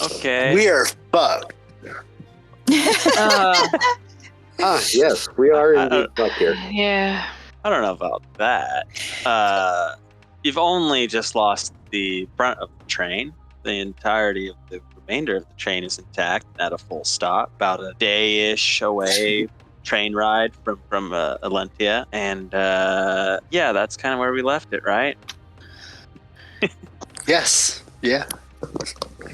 Okay. We are fucked. Yes, we are indeed fucked here. Yeah. I don't know about that. You've only just lost the front of the train. The entirety of the remainder of the train is intact at a full stop, about a day-ish away train ride from Elloria. And yeah, that's kind of where we left it, right? Yes. Yeah.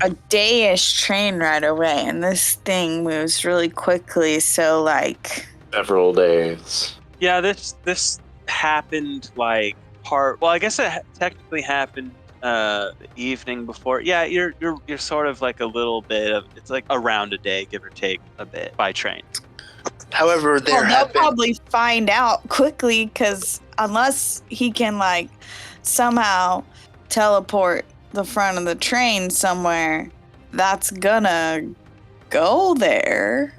A day-ish train ride away, and this thing moves really quickly, so like Several days. Yeah, this happened like well, I guess it technically happened the evening before. Yeah, you're sort of like a little bit of, it's like around a day, give or take a bit, by train. However, they'll probably find out quickly, because unless he can like somehow teleport the front of the train somewhere, that's gonna go there.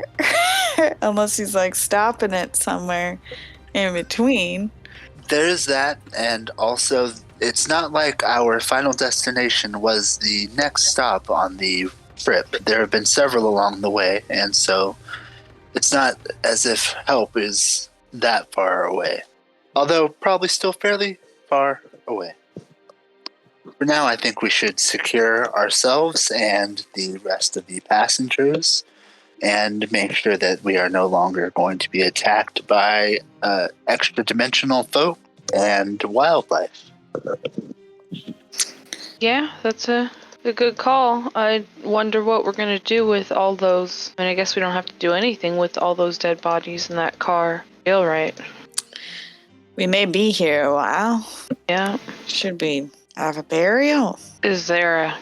Unless he's like stopping it somewhere in between. There's that, and also it's not like our final destination was the next stop on the trip. There have been several along the way, and so it's not as if help is that far away. Although probably still fairly far away. For now, I think we should secure ourselves and the rest of the passengers and make sure that we are no longer going to be attacked by extra-dimensional folk and wildlife. Yeah, that's a good call. I wonder what we're going to do with all those. I mean, I guess we don't have to do anything with all those dead bodies in that car. Feel right. We may be here a while. Yeah. Should we have a burial? Is there a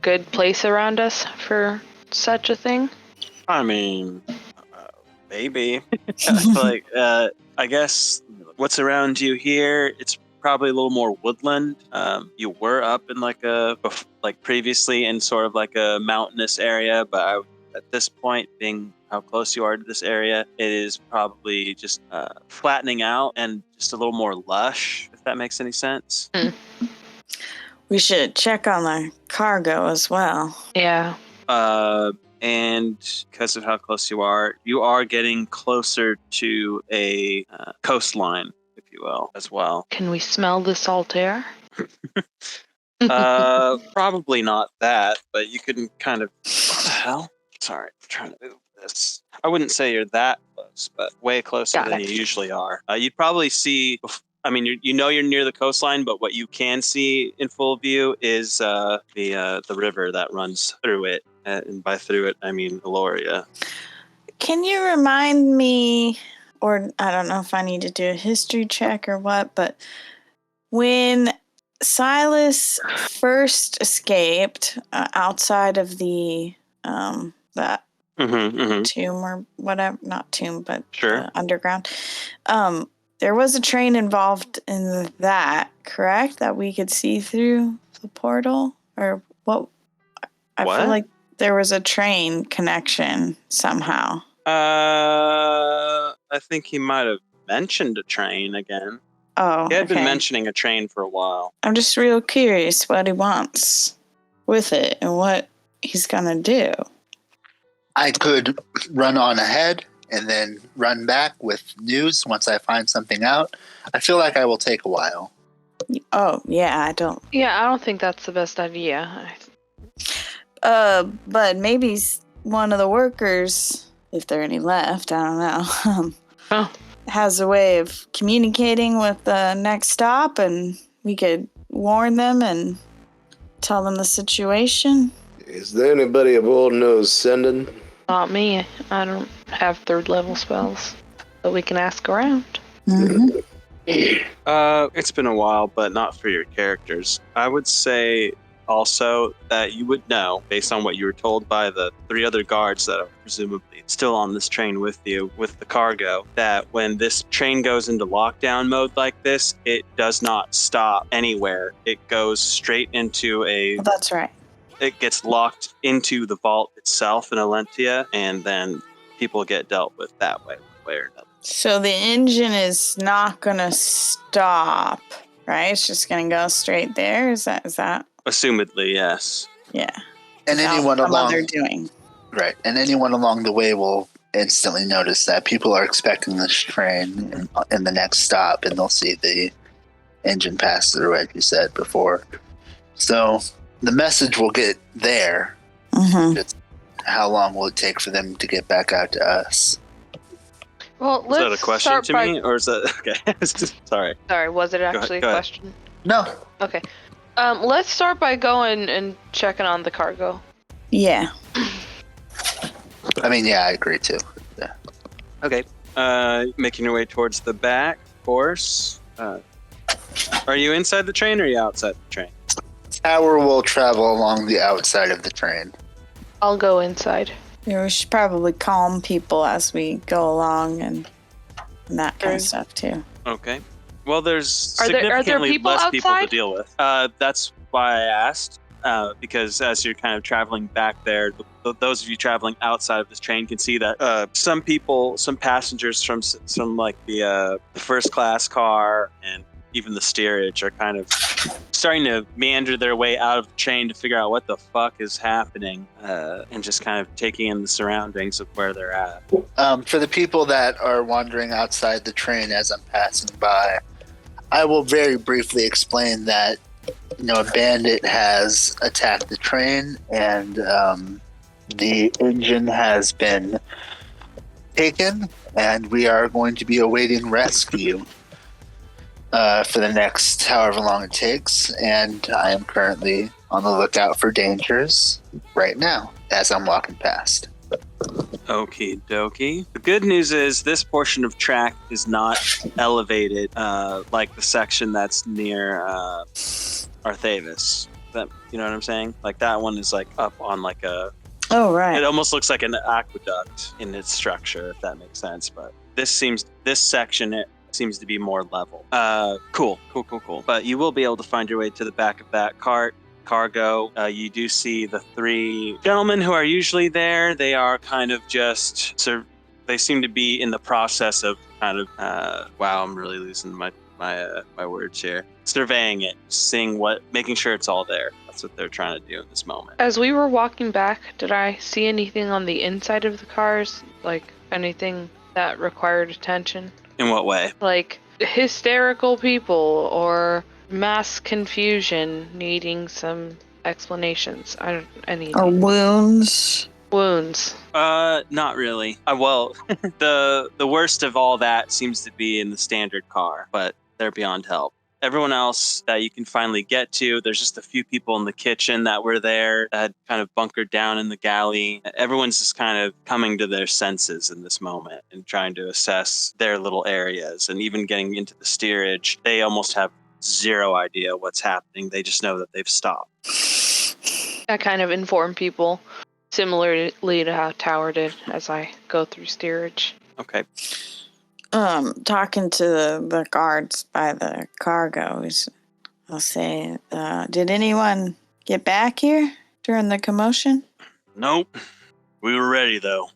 good place around us for such a thing? I mean, maybe. Like, I guess what's around you here, it's probably a little more woodland. You were up in like previously in sort of like a mountainous area, but at this point, being how close you are to this area, it is probably just flattening out and just a little more lush, if that makes any sense. We should check on the cargo as well. Yeah. And because of how close you are getting closer to a coastline, if you will, as well. Can we smell the salt air? Probably not that, but you can kind of... What the hell? Sorry, I'm trying to move this. I wouldn't say you're that close, but way closer than you usually are. You'd probably see... I mean, you know you're near the coastline, but what you can see in full view is the river that runs through it. And by through it, I mean Elloria. Can you remind me, or I don't know if I need to do a history check or what, but when Silas first escaped outside of the that tomb or whatever, not tomb, but underground, there was a train involved in that, correct? That we could see through the portal? Or what? I feel like there was a train connection somehow. I think he might have mentioned a train again. Oh, he had been mentioning a train for a while. I'm just real curious what he wants with it and what he's gonna do. I could run on ahead and then run back with news once I find something out. I feel like I will take a while. Oh, yeah, I don't... Yeah, I don't think that's the best idea. But maybe one of the workers, if there are any left, I don't know, has a way of communicating with the next stop, and we could warn them and tell them the situation. Is there anybody of old nose sending? Not me. I don't have 3rd level spells, but we can ask around. Mm-hmm. It's been a while, but not for your characters. I would say also that you would know, based on what you were told by the 3 other guards that are presumably still on this train with you, with the cargo, that when this train goes into lockdown mode like this, it does not stop anywhere. It goes straight into Well, that's right. It gets locked into the vault itself in Elloria, and then people get dealt with that way, one way or another. So the engine is not going to stop, right? It's just going to go straight there? Is that? Assumedly, yes. Yeah. And without anyone some along other doing. right, and anyone along the way will instantly notice that people are expecting this train in the next stop, and they'll see the engine pass through, as you said before. So the message will get there. Mm-hmm. How long will it take for them to get back out to us? Well, Is that let's a question start to by. me, or is that okay? Sorry. Sorry, was it actually go a ahead. question? No. Okay. Let's start by going and checking on the cargo. Yeah. I mean, yeah, I agree too. Yeah. Okay. Making your way towards the back, of course. Are you inside the train or are you outside the train? Tower will travel along the outside of the train. I'll go inside. Yeah, we should probably calm people as we go along and that kind of True. stuff too. Okay. Well, there's Are there significantly people less people to outside? deal with. That's why I asked. Because as you're kind of traveling back there, those of you traveling outside of this train can see that some people, some passengers from like the first class car and even the steerage are kind of starting to meander their way out of the train to figure out what the fuck is happening, and just kind of taking in the surroundings of where they're at. For the people that are wandering outside the train as I'm passing by, I will very briefly explain that a bandit has attacked the train and the engine has been taken, and we are going to be awaiting rescue for the next however long it takes, and I am currently on the lookout for dangers right now as I'm walking past. Okie dokie. The good news is this portion of track is not elevated like the section that's near Arthavis. That, you know what I'm saying? Like that one is like up on like a... Oh, right. It almost looks like an aqueduct in its structure, if that makes sense. But this section it seems to be more level. Cool. But you will be able to find your way to the back of that cargo. You do see the three gentlemen who are usually there. They are kind of just they seem to be in the process of kind of wow, I'm really losing my words here. Surveying it, making sure it's all there. That's what they're trying to do in this moment. As we were walking back, did I see anything on the inside of the cars? Like anything that required attention? In what way? Like hysterical people or mass confusion needing some explanations. I need Or wounds. wounds. Not really. Well, the worst of all that seems to be in the standard car, but they're beyond help. Everyone else that you can finally get to, there's just a few people in the kitchen that were there that had kind of bunkered down in the galley. Everyone's just kind of coming to their senses in this moment and trying to assess their little areas. And even getting into the steerage, they almost have zero idea what's happening. They just know that they've stopped. I kind of inform people similarly to how Tower did as I go through steerage. Okay. Talking to the guards by the cargoes, I'll say, did anyone get back here during the commotion? Nope. We were ready, though.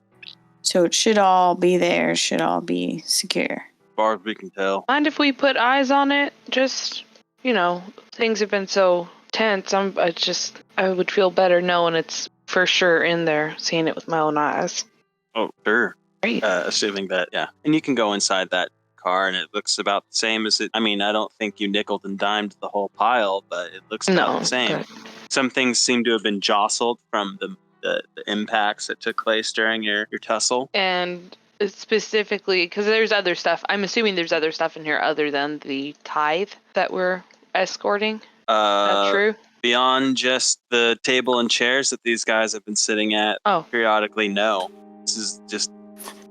So it should all be there, should all be secure. As far as we can tell. Mind if we put eyes on it? Just, things have been so tense. I would feel better knowing it's for sure in there, seeing it with my own eyes. Oh, sure. Great. Assuming that, yeah. And you can go inside that car and it looks about the same as it. I mean, I don't think you nickeled and dimed the whole pile, but it looks about the same. But Some things seem to have been jostled from the impacts that took place during your tussle. And specifically, because there's other stuff. I'm assuming there's other stuff in here other than the tithe that we're escorting. Is that true? Beyond just the table and chairs that these guys have been sitting at periodically, no. This is just...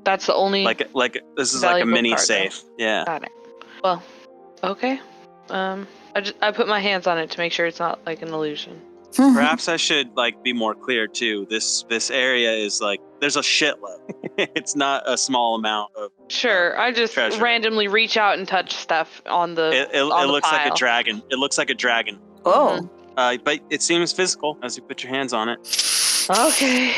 That's the only... This is like a mini cargo. safe. Yeah. Got it. Well, okay. I put my hands on it to make sure it's not like an illusion. Perhaps I should be more clear too. This area is there's a shitload. It's not a small amount of. Sure, I just treasure. Randomly reach out and touch stuff on the. It looks pile. like a dragon. It looks like a dragon. Oh. But it seems physical as you put your hands on it. Okay.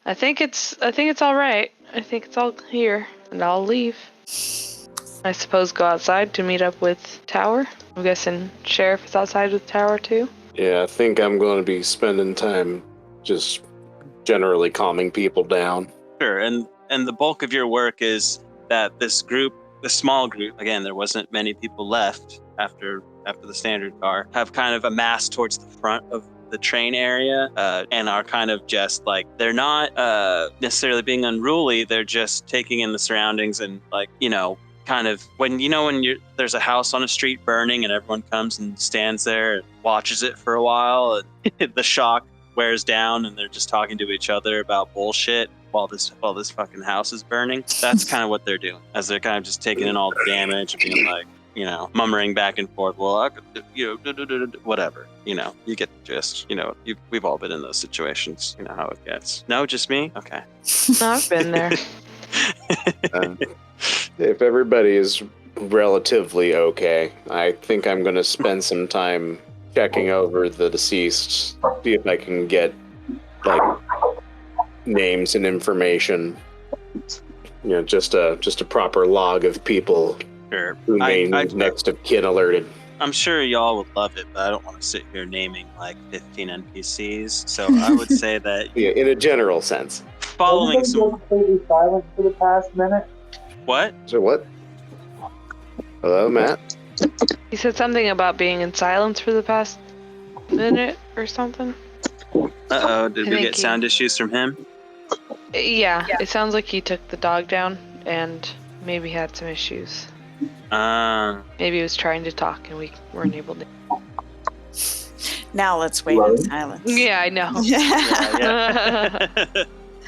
I think it's all right. I think it's all here, and I'll leave. I suppose go outside to meet up with Tower. I'm guessing Sheriff is outside with Tower too. Yeah, I think I'm going to be spending time just generally calming people down. Sure, and the bulk of your work is that this small group, again, there wasn't many people left after the standard car, have kind of amassed towards the front of the train area and are kind of just like, they're not necessarily being unruly, they're just taking in the surroundings and like, kind of when there's a house on a street burning and everyone comes and stands there and watches it for a while and the shock wears down and they're just talking to each other about bullshit while this fucking house is burning. That's kind of what they're doing, as they're kind of just taking in all the damage and being like, mummering back and forth. Well, whatever. You get the gist. We've all been in those situations. You know how it gets. No, just me? Okay. No, I've been there. If everybody is relatively okay, I think I'm going to spend some time checking over the deceased, see if I can get, like, names and information. Just a proper log of people Sure. who named next of kin alerted. I'm sure y'all would love it, but I don't want to sit here naming like 15 NPCs. So I would say that In a general sense. Following some completely silent for the past minute. What? So what? Hello, Matt? He said something about being in silence for the past minute or something. Uh-oh, did we get he- sound issues from him? Yeah, it sounds like he took the dog down and maybe had some issues. Maybe he was trying to talk and we weren't able to. Now let's wait in silence. Yeah, I know. Yeah.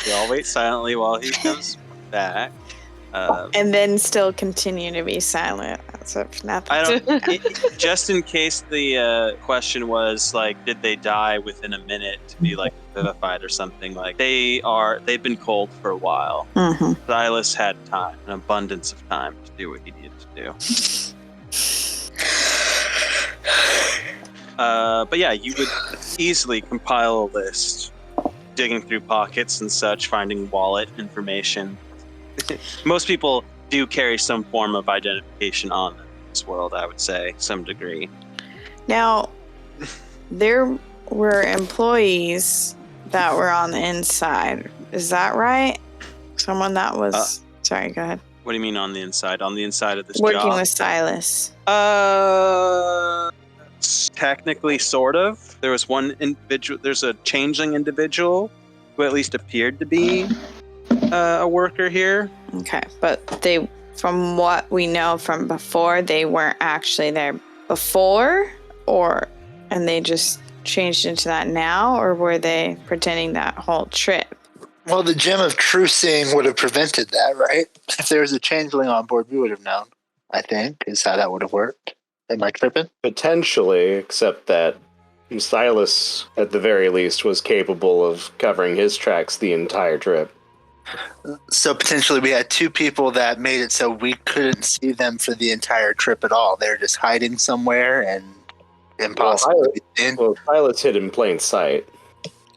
We all wait silently while he comes back. And then still continue to be silent. That's if nothing. I don't. Just in case the question was like, did they die within a minute to be like vivified or something? Like they've been cold for a while. Mm-hmm. Silas had time, an abundance of time to do what he needed to do. But yeah, you would easily compile a list, digging through pockets and such, finding wallet information. Most people do carry some form of identification on them in this world, I would say, some degree. Now, there were employees that were on the inside. Is that right? Someone that was... sorry, go ahead. What do you mean on the inside? On the inside of this Working job? with Silas. Technically, sort of. There was one individual. There's a changeling individual who at least appeared to be a worker here. Okay, but they, from what we know from before, they weren't actually there before, and they just changed into that now, or were they pretending that whole trip? Well, the gem of true seeing would have prevented that, right? If there was a changeling on board, we would have known, I think, is how that would have worked. Am I tripping? Potentially, except that Silas, at the very least, was capable of covering his tracks the entire trip. So potentially we had two people that made it so we couldn't see them for the entire trip at all. They're just hiding somewhere and impossible to be seen. Well, Silas hid in plain sight.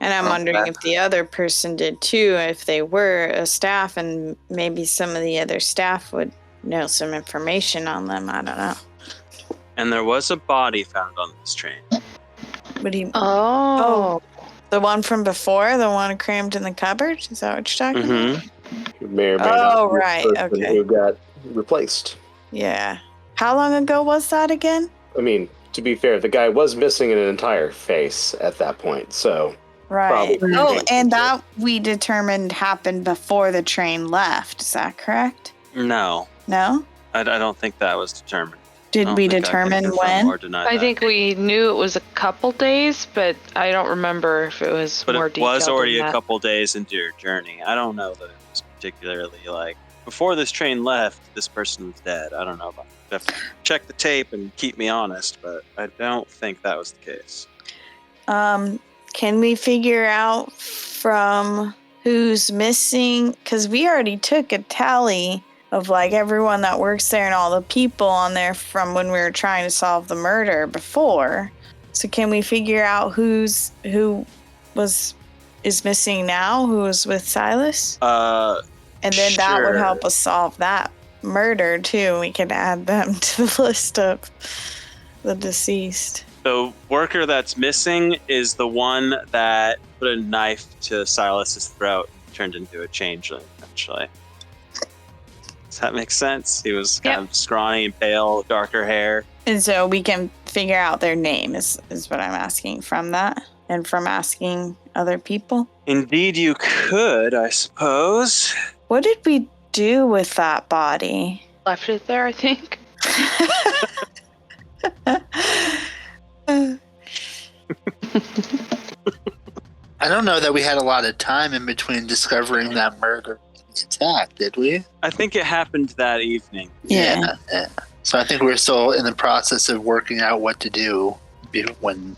And I'm wondering if the other person did too, if they were a staff, and maybe some of the other staff would know some information on them. I don't know. And there was a body found on this train. What do you... Oh. The one from before? The one crammed in the cupboard? Is that what you're talking about? Who may or may not be the right, person okay. who got replaced. Yeah. How long ago was that again? I mean, to be fair, the guy was missing an entire face at that point, so... Right. Probably. Oh, and that we determined happened before the train left. Is that correct? No, No? I don't think that was determined. Did we determine when? I think we knew it was a couple days, but I don't remember if it was But more it detailed. was already than a that. couple days into your journey. I don't know that it was particularly like before this train left, this person was dead. I don't know about that. Have to check the tape and keep me honest, but I don't think that was the case. Can we figure out from who's missing? Because we already took a tally of like everyone that works there and all the people on there from when we were trying to solve the murder before. So can we figure out who is missing now? Who was with Silas? And then that would Sure. help us solve that murder too. We could add them to the list of the deceased. The worker that's missing is the one that put a knife to Silas's throat and turned into a changeling, actually. Does that make sense? He was kind of scrawny and pale, darker hair. And so we can figure out their name is what I'm asking from that and from asking other people. Indeed, you could, I suppose. What did we do with that body? Left it there, I think. I don't know that we had a lot of time in between discovering that murder and the attack, did we? I think it happened that evening. Yeah. So I think we're still in the process of working out what to do when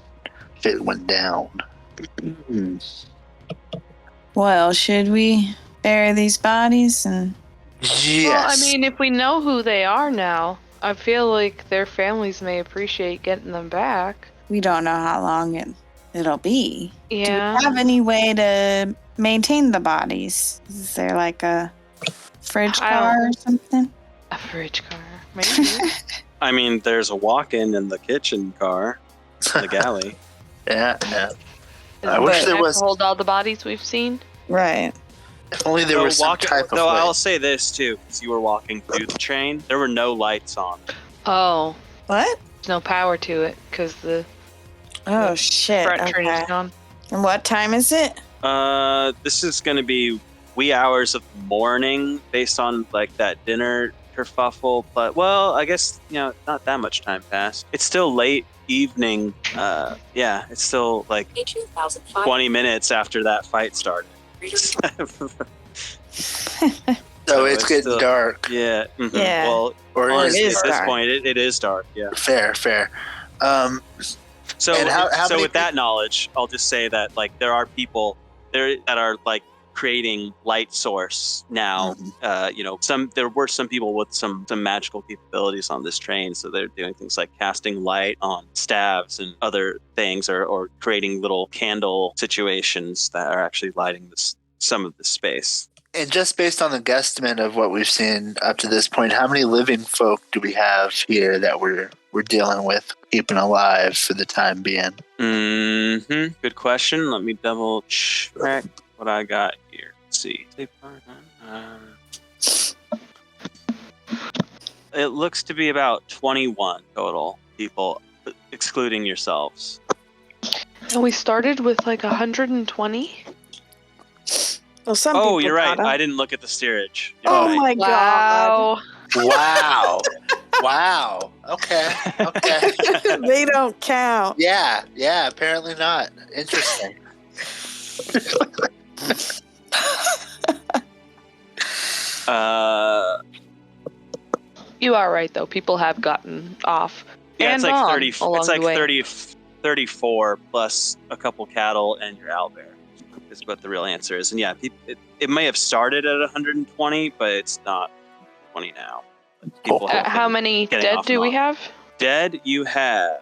it went down. Well, should we bury these bodies? And Yes. Well, I mean, if we know who they are now, I feel like their families may appreciate getting them back. we don't know how long it'll be. Yeah. Do we have any way to maintain the bodies? Is there like a fridge car or something? A fridge car, maybe. I mean, there's a walk-in in the kitchen car, in the galley. Yeah. I wish there was. Hold all the bodies we've seen. Right. If only there was some type of Though way. I'll say this too, because you were walking through the train, there were no lights on. Oh, What? there's no power to it because the Oh, shit. front train Okay. is gone. And what time is it? This is going to be wee hours of the morning, based on like that dinner kerfuffle. But well, I guess not that much time passed. It's still late evening. Yeah, it's still like 20 minutes after that fight started. So it's getting still dark. Yeah. Mhm. Yeah. Well, Or Well, is it is at this dark. point, it is dark. Yeah. Fair. So, And how so many with that knowledge, I'll just say that like there are people there that are like creating light source now. There were some people with some magical capabilities on this train, so they're doing things like casting light on staves and other things, or creating little candle situations that are actually lighting some of the space. And just based on the guesstimate of what we've seen up to this point, how many living folk do we have here that we're dealing with, keeping alive for the time being? Good question. Let me double check what I got here. Let's see. It looks to be about 21 total people, excluding yourselves. And we started with like 120. Well, some people You're right. got 'em. I didn't look at the steerage. You're Oh right. my god. Wow. Wow. Okay. They don't count. Yeah. Apparently not. Interesting. You are right though. People have gotten off. Yeah, and it's like on 30. along It's like the way. 34 plus a couple cattle and your owlbear is what the real answer is. And yeah, it may have started at 120, but it's not 20 now. People have How been many getting dead off do and we on. have? Dead, you have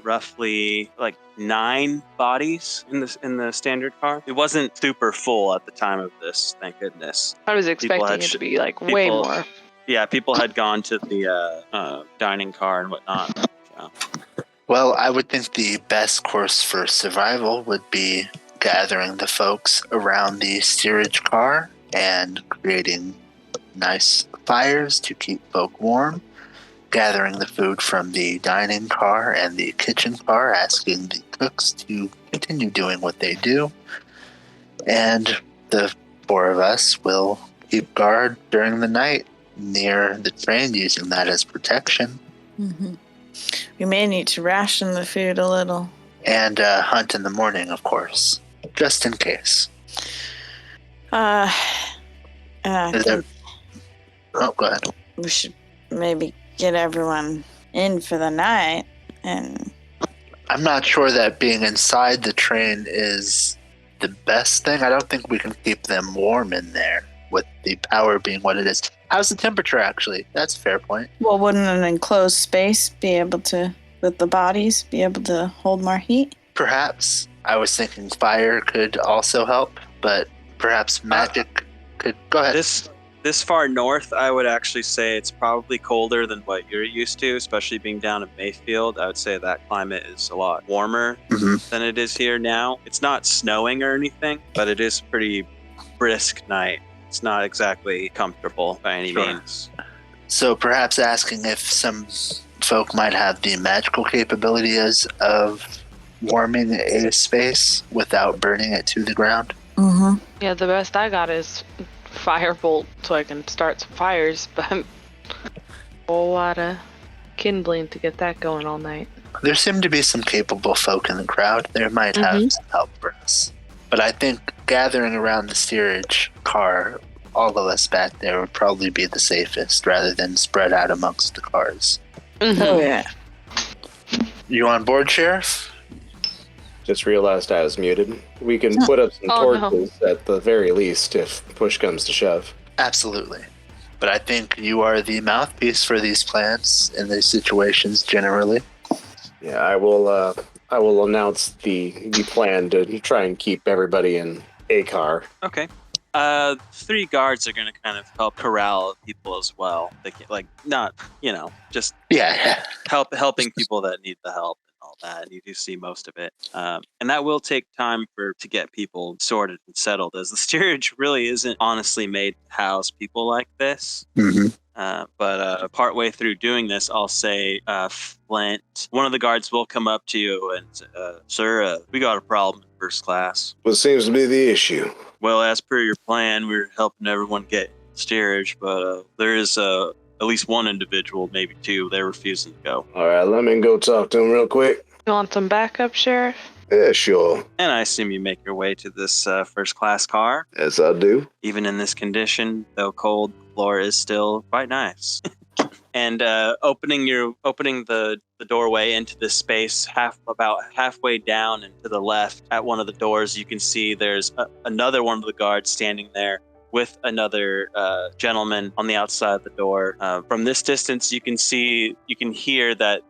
roughly like 9 bodies in the standard car. It wasn't super full at the time of this, thank goodness. I was had expecting it to be like way people- more. Yeah, people had gone to the dining car and whatnot. So. Well, I would think the best course for survival would be gathering the folks around the steerage car and creating nice fires to keep folk warm, gathering the food from the dining car and the kitchen car, asking the cooks to continue doing what they do, and the 4 of us will keep guard during the night near the train, using that as protection, Mm-hmm. We may need to ration the food a little. and hunt in the morning, of course, just in case. I Is there- think Oh, go ahead. we should maybe get everyone in for the night. And I'm not sure that being inside the train is the best thing. I don't think we can keep them warm in there with the power being what it is. How's the temperature, actually? That's a fair point. well, wouldn't an enclosed space be able to, with the bodies, be able to hold more heat? Perhaps. I was thinking fire could also help, but perhaps magic could... Go ahead. This far north, I would actually say it's probably colder than what you're used to, especially being down in Mayfield. I would say that climate is a lot warmer than it is here now. It's not snowing or anything, but it is a pretty brisk night. It's not exactly comfortable by any means. So perhaps asking if some folk might have the magical capabilities of warming a space without burning it to the ground. Mm-hmm. Yeah, the best I got is firebolt, so I can start some fires, but a whole lot of kindling to get that going all night. There seem to be some capable folk in the crowd. There might have some help for us. But I think gathering around the steerage car, all of us back there, would probably be the safest rather than spread out amongst the cars. Oh, yeah. You on board, Sheriff? Just realized I was muted. We can put up some torches at the very least if push comes to shove. Absolutely. But I think you are the mouthpiece for these plans in these situations generally. Yeah, I will announce the plan to try and keep everybody in a car. Okay. 3 guards are going to kind of help corral people as well. They can, like, not, just helping people that need the help. All that, and you do see most of it, and that will take time to get people sorted and settled, as the steerage really isn't honestly made to house people like this. But partway through doing this, I'll say, Flint, one of the guards will come up to you and, sir, we got a problem in first class. What seems to be the issue? Well, as per your plan, we're helping everyone get steerage, but there is at least one individual, maybe 2, they're refusing to go. All right, let me go talk to him real quick. You want some backup, Sheriff? Yeah, sure. And I assume you make your way to this first-class car. Yes, I do. Even in this condition, though cold, the floor is still quite nice. And opening the doorway into this space, about halfway down and to the left at one of the doors, you can see there's another one of the guards standing there with another gentleman on the outside of the door. From this distance, you can hear that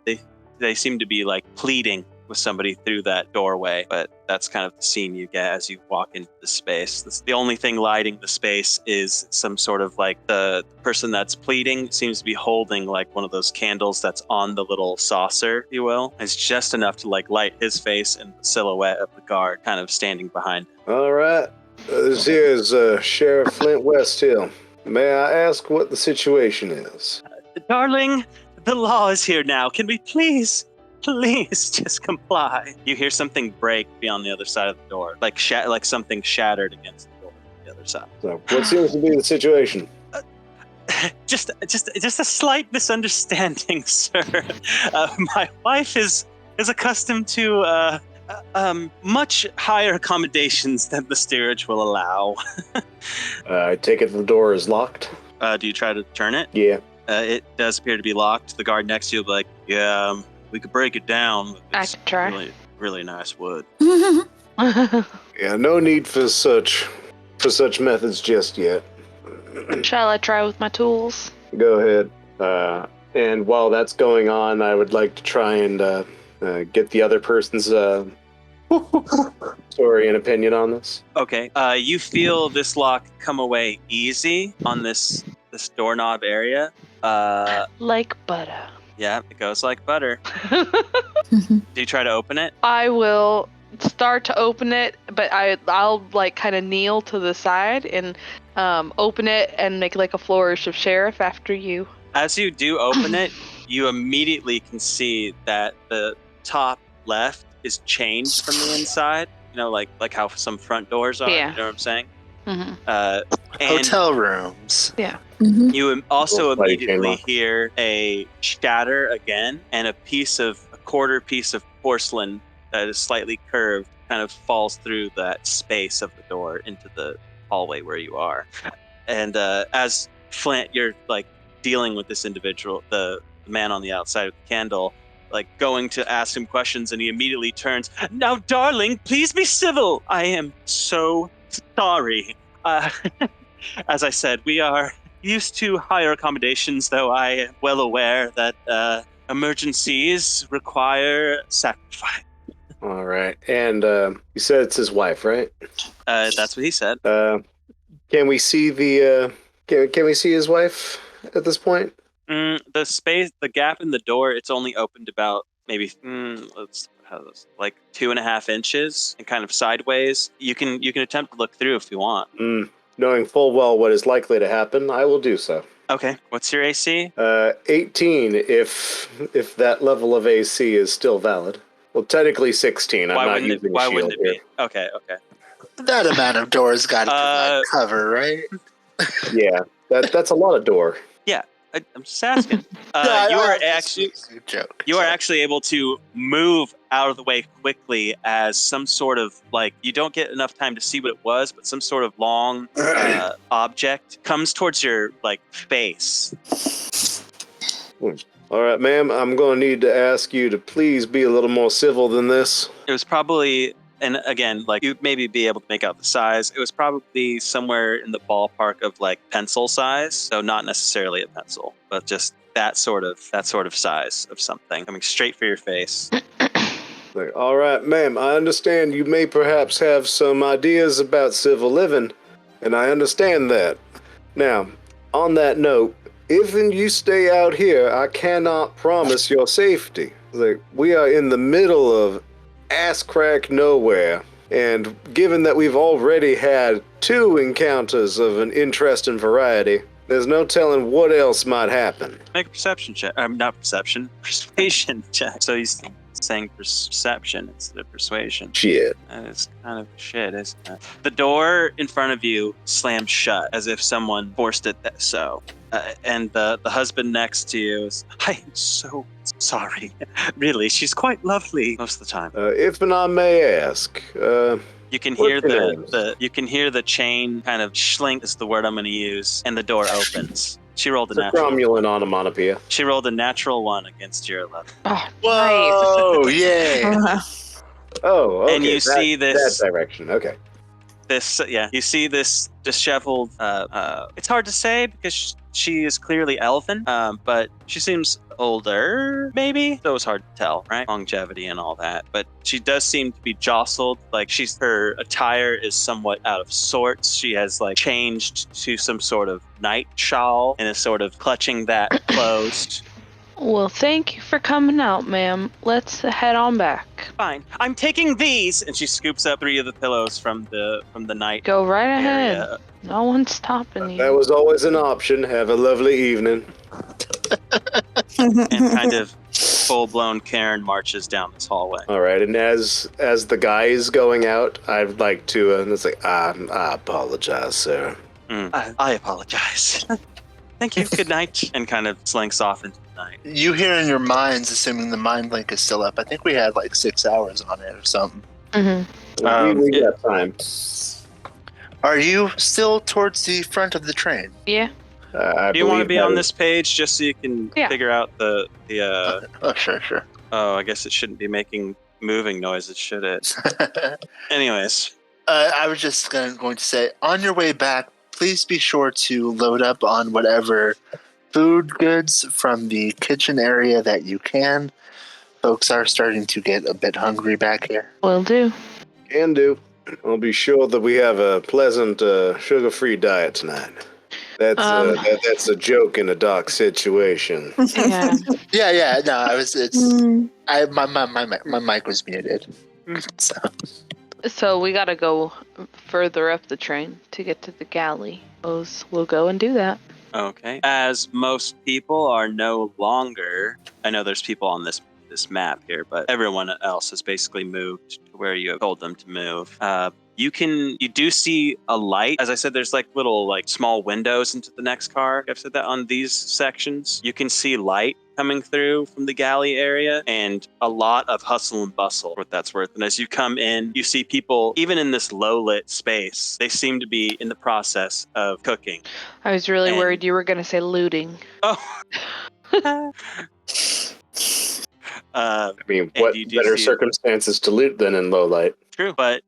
they seem to be like pleading with somebody through that doorway, but that's kind of the scene you get as you walk into the space. The only thing lighting the space is some sort of like the person that's pleading seems to be holding like one of those candles that's on the little saucer, if you will. It's just enough to like light his face and the silhouette of the guard kind of standing behind him. All right. This here is Sheriff Flint Westhill. May I ask what the situation is? Darling, the law is here now. Can we please just comply? You hear something break beyond the other side of the door, like something shattered against the door on the other side. So, what seems to be the situation? Just a slight misunderstanding, sir. My wife is accustomed to much higher accommodations than the steerage will allow. I take it the door is locked? Do you try to turn it? Yeah. It does appear to be locked. The guard next to you will be like, yeah, we could break it down. I could try. Really, really nice wood. Yeah, no need for such methods just yet. Shall I try with my tools? Go ahead. And while that's going on, I would like to try and get the other person's story and opinion on this. Okay. You feel this lock come away easy on this doorknob area. Like butter. Yeah, it goes like butter. Do you try to open it? I will start to open it, but I'll like kind of kneel to the side and open it and make like a flourish of Sheriff after you. As you do open it, you immediately can see that the top left is changed from the inside. You know, like how some front doors are. Yeah. You know what I'm saying? Mm-hmm. And Hotel rooms. Yeah. you also Somebody came immediately up. hear a shatter again, and a quarter piece of porcelain that is slightly curved kind of falls through that space of the door into the hallway where you are. And as Flint, you're like dealing with this individual, the man on the outside of the candle, like going to ask him questions, and he immediately turns, "Now, darling, please be civil. I am so sorry. As I said, we are used to higher accommodations, though I am well aware that emergencies require sacrifice." All right. And you said it's his wife, right? That's what he said. Can we see the Can we see his wife at this point? The gap in the door, it's only opened about maybe like 2.5 inches and kind of sideways. You can attempt to look through if you want. Knowing full well what is likely to happen, I will do so. Okay, what's your AC? 18 if that level of AC is still valid. Well, technically 16. I'm not using a why shield wouldn't it here. be? Okay. That amount of doors got to provide cover, right? Yeah, that's a lot of door. I'm just asking. Yeah, you are it's a joke. You are actually able to move out of the way quickly as some sort of, like, you don't get enough time to see what it was, but some sort of long object comes towards your, like, face. All right, ma'am, I'm going to need to ask you to please be a little more civil than this. It was probably, and again, like, you'd maybe be able to make out the size. It was probably somewhere in the ballpark of, like, pencil size. So not necessarily a pencil, but just that sort of size of something coming straight for your face. Like, all right, ma'am, I understand you may perhaps have some ideas about civil living, and I understand that. Now, on that note, if you stay out here, I cannot promise your safety. Like, we are in the middle of ass crack nowhere, and given that we've already had 2 encounters of an interesting variety, there's no telling what else might happen. Make a perception check. Not perception, persuasion check. So he's saying perception instead of persuasion. Shit. That is kind of shit, isn't it? The door in front of you slams shut as if someone forced it so. And the husband next to you is, I am so sorry. Really, she's quite lovely most of the time. If I may ask, you can hear the chain kind of slink is the word I'm going to use, and the door opens. She rolled a natural. Cromulent onomatopoeia. She rolled a natural 1 against your 11. Oh, Whoa! Yay! Oh, okay. And you see this that direction. Okay. You see this disheveled. It's hard to say because she is clearly elven, but she seems older, maybe. So it's hard to tell, right? Longevity and all that. But she does seem to be jostled. Like her attire is somewhat out of sorts. She has like changed to some sort of night shawl and is sort of clutching that closed. Well, thank you for coming out, ma'am. Let's head on back. Fine. I'm taking these, and she scoops up 3 of the pillows from the night. Go right ahead. area. No one's stopping you. That was always an option. Have a lovely evening. And kind of full-blown Karen marches down this hallway. All right, and as the guy is going out, I'd like to, and it's like, I apologize, sir. I apologize. Thank you. Good night. And kind of slinks off into the night. You hear in your minds, assuming the mind link is still up. I think we had like 6 hours on it or something. Mm-hmm. We got time. Are you still towards the front of the train? Yeah. Do you want to be on this page just so you can figure out the Oh, sure. Oh, I guess it shouldn't be making moving noises, should it? Anyways. I was just going to say, on your way back, please be sure to load up on whatever food goods from the kitchen area that you can. Folks are starting to get a bit hungry back here. Will do. Can do. I'll be sure that we have a pleasant, sugar-free diet tonight. That's a joke in a dark situation. Yeah. Yeah. No, my mic was muted. So we gotta go further up the train to get to the galley. We'll go and do that. Okay. As most people are no longer, I know there's people on this map here, but everyone else has basically moved to where you have told them to move. You do see a light. As I said, there's like little like small windows into the next car. I've said that on these sections. You can see light coming through from the galley area and a lot of hustle and bustle, what that's worth. And as you come in, you see people, even in this low lit space, they seem to be in the process of cooking. I was really worried you were going to say looting. Oh. I mean, what better circumstances to loot than in low light? True, but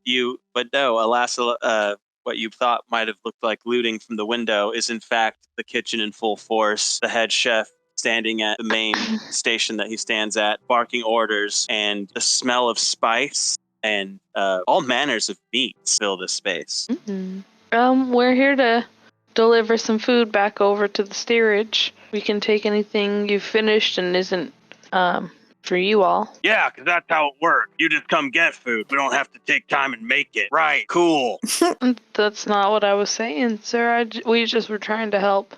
no, alas, what you thought might have looked like looting from the window is in fact the kitchen in full force, the head chef standing at the main station that he stands at, barking orders, and the smell of spice and all manners of meats fill this space. Mm-hmm. We're here to deliver some food back over to the steerage. We can take anything you've finished and isn't for you all. Yeah, because that's how it works. You just come get food. We don't have to take time and make it. Right, cool. That's not what I was saying, sir. We just were trying to help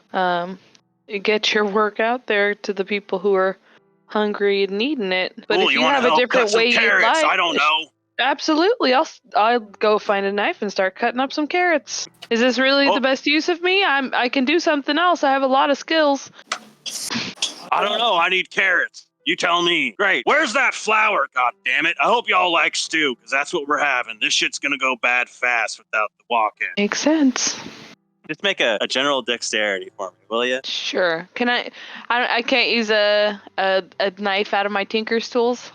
get your work out there to the people who are hungry and needing it. But Cool, if you wanna have a help different cut some way you'd carrots? like, I don't know. absolutely. I'll go find a knife and start cutting up some carrots. Is this really the best use of me? I can do something else. I have a lot of skills. I don't know. I need carrots. You tell me. Great. Where's that flour? God damn it. I hope y'all like stew, because that's what we're having. This shit's gonna go bad fast without the walk-in. Makes sense. Just make a general dexterity for me, will you? Sure. Can I can't use a knife out of my tinker's tools?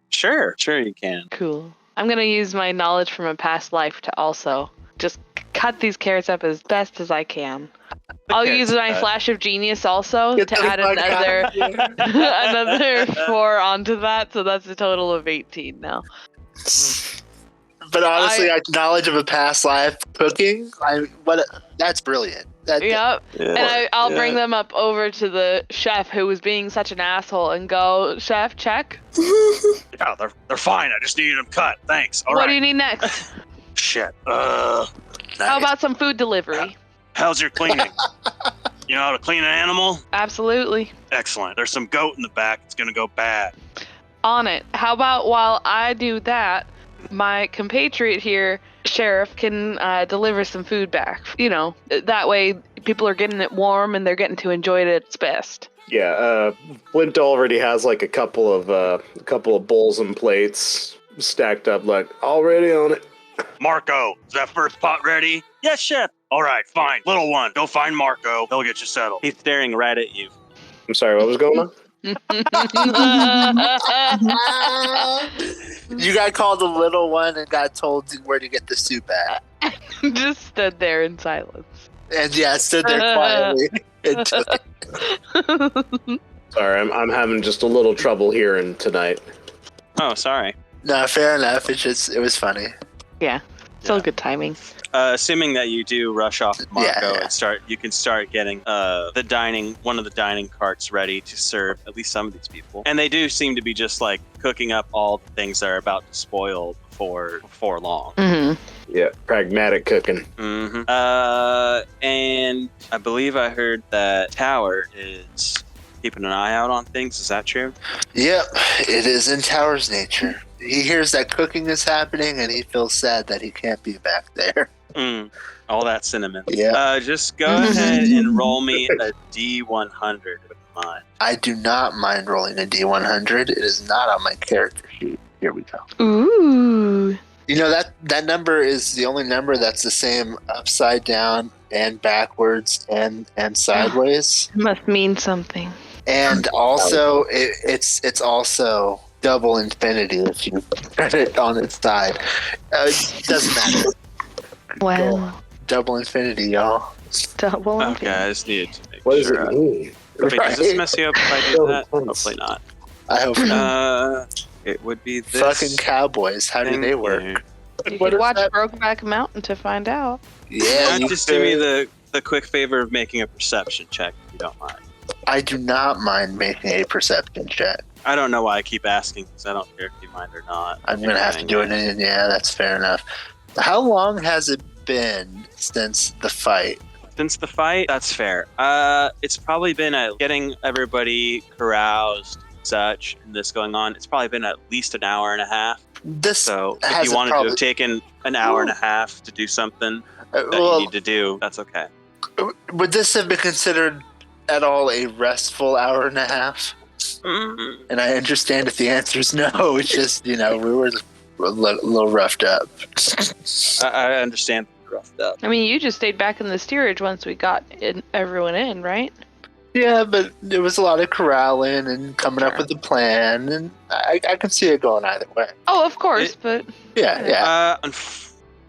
Sure you can. Cool. I'm gonna use my knowledge from a past life to also just cut these carrots up as best as I can. I'll use my flash of genius also to add another 4 onto that, so that's a total of 18 now. But honestly, our knowledge of a past life cooking, that's brilliant. Yep. And I'll bring them up over to the chef who was being such an asshole and go, Chef, check. Yeah, they're fine. I just needed them cut. Thanks. All right. What do you need next? Shit. Nice. How about some food delivery? How's your cleaning? You know how to clean an animal? Absolutely. Excellent. There's some goat in the back. It's gonna go bad. On it. How about while I do that, my compatriot here, Sheriff, can deliver some food back. You know, that way people are getting it warm and they're getting to enjoy it at its best. Yeah, Flint already has like a couple of bowls and plates stacked up, like already on it. Marco, is that first pot ready? Yes, chef. All right, fine. Little one, go find Marco. He'll get you settled. He's staring right at you. I'm sorry, what was going on? You got called a little one and got told where to get the soup at. Just stood there in silence. And yeah, stood there quietly. And took it. Sorry, I'm having just a little trouble hearing tonight. Oh, sorry. No, fair enough. It was funny. Yeah, still good timing. Assuming that you do rush off to Marco Yeah. and you can start getting one of the dining carts ready to serve at least some of these people. And they do seem to be just like cooking up all the things that are about to spoil before long. Mm-hmm. Yeah, pragmatic cooking. Mm-hmm. And I believe I heard that Tower is keeping an eye out on things. Is that true? Yep, it is in Tower's nature. He hears that cooking is happening and he feels sad that he can't be back there. All that cinnamon. Yeah. Just go ahead and roll me a D100 with mine. I do not mind rolling a D100. It is not on my character sheet. Here we go. Ooh. You know, that number is the only number that's the same upside down and backwards and sideways. It must mean something. And also, it's also double infinity if you turn it on its side. It doesn't matter. Wow. Double infinity, y'all. Double Okay, infinity. I just needed to make What does sure. it mean? Wait, does this Right? mess you up if I do that? Hopefully not. I hope not. It would be this. Fucking cowboys. How do thing they work? here. You What could is watch that? Brokeback Mountain to find out. Yeah, you Just do me could. the quick favor of making a perception check if you don't mind. I do not mind making a perception check. I don't know why I keep asking because I don't care if you mind or not. I'm gonna have to do it in. Yeah, that's fair enough. How long has it been since the fight? Since the fight, that's fair. It's probably been getting everybody caroused and such and this going on. It's probably been at least an hour and a half. This So if has you wanted to have taken an hour and a half to do something that you need to do, that's okay. would this have been considered at all a restful hour and a half? Mm. And I understand if the answer is no. It's just, we were a little roughed up. I understand it's roughed up. I mean, you just stayed back in the steerage once we got everyone in, right? Yeah, but there was a lot of corralling and coming up with a plan, and I can see it going either way. Oh, of course, but Yeah.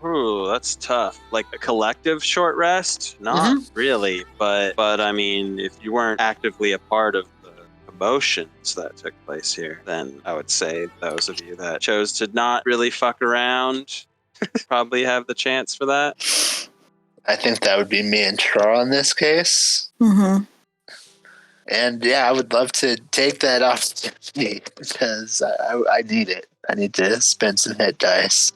That's tough. Like a collective short rest? Not really, but I mean, if you weren't actively a part of the emotions that took place here, then I would say those of you that chose to not really fuck around probably have the chance for that. I think that would be me and Char in this case. Mm-hmm. And yeah, I would love to take that opportunity because I need it. I need to spend some hit dice.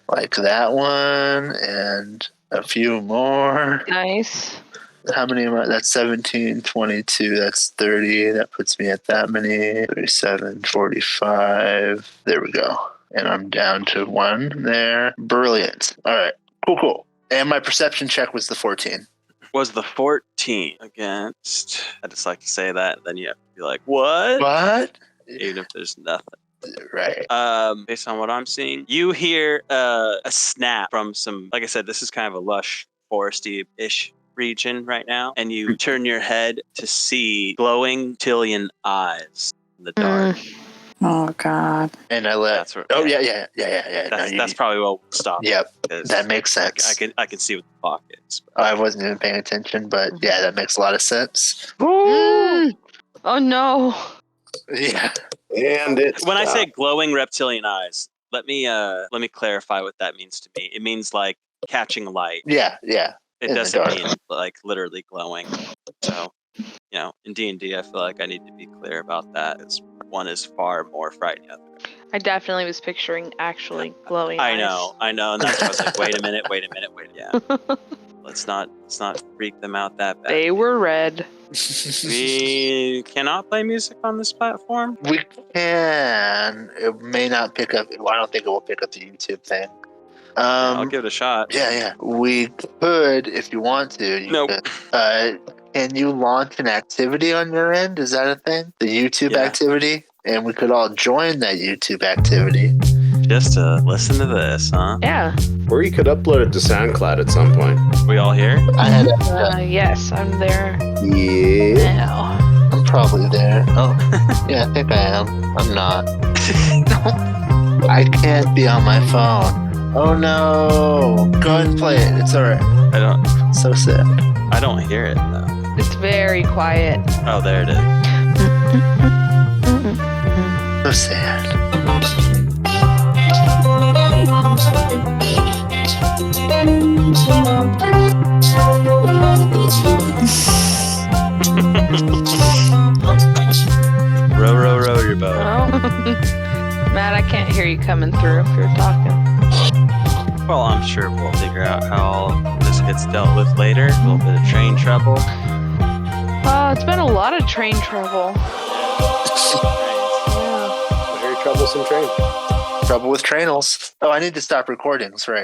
Like that one and a few more. Nice. How many am I? That's 17, 22, that's 30. That puts me at that many. 37, 45. There we go. And I'm down to 1 there. Brilliant. All right. Cool. And my perception check was the 14. Was the 14 against? I just like to say that, then you have to be like, what? What? Even if there's nothing. Right. Based on what I'm seeing, you hear a snap from some. Like I said, this is kind of a lush, foresty-ish region right now, and you turn your head to see glowing reptilian eyes in the dark. Oh God. And I let. That's where, Oh yeah. yeah. That's probably what we'll stop. Yep. 'Cause That makes sense. I can see what the clock is. I wasn't even paying attention, but yeah, that makes a lot of sense. Oh no. Yeah. And it's When I say glowing reptilian eyes, let me clarify what that means to me. It means like catching light. Yeah. It In the doesn't dark. mean like literally glowing. So, in D&D, I feel like I need to be clear about that. As one is far more frightening than the other. I definitely was picturing actually glowing I eyes. know, and that's why I was like, wait a minute. Yeah, let's not freak them out that bad. They were red. We cannot play music on this platform. We can. It may not pick up. Well, I don't think it will pick up the YouTube thing. I'll give it a shot. Yeah. We could, if you want to. Nope. Can you launch an activity on your end? Is that a thing? The YouTube Yeah. activity? And we could all join that YouTube activity. Just to listen to this, huh? Yeah. or you could upload it to SoundCloud at some point. We all here? I had. Yes, I'm there Yeah. now. I'm probably there. Oh, yeah, I think I am. I'm not. I can't be on my phone. Oh no! Go ahead and play it. It's alright. So sad. I don't hear it though. It's very quiet. Oh, there it is. So sad. Row your boat. Oh. Matt, I can't hear you coming through if you're talking. Well, I'm sure we'll figure out how this gets dealt with later. A little bit of train trouble. It's been a lot of train trouble. Yeah. Very troublesome train. Trouble with trainals. Oh, I need to stop recording. That's right.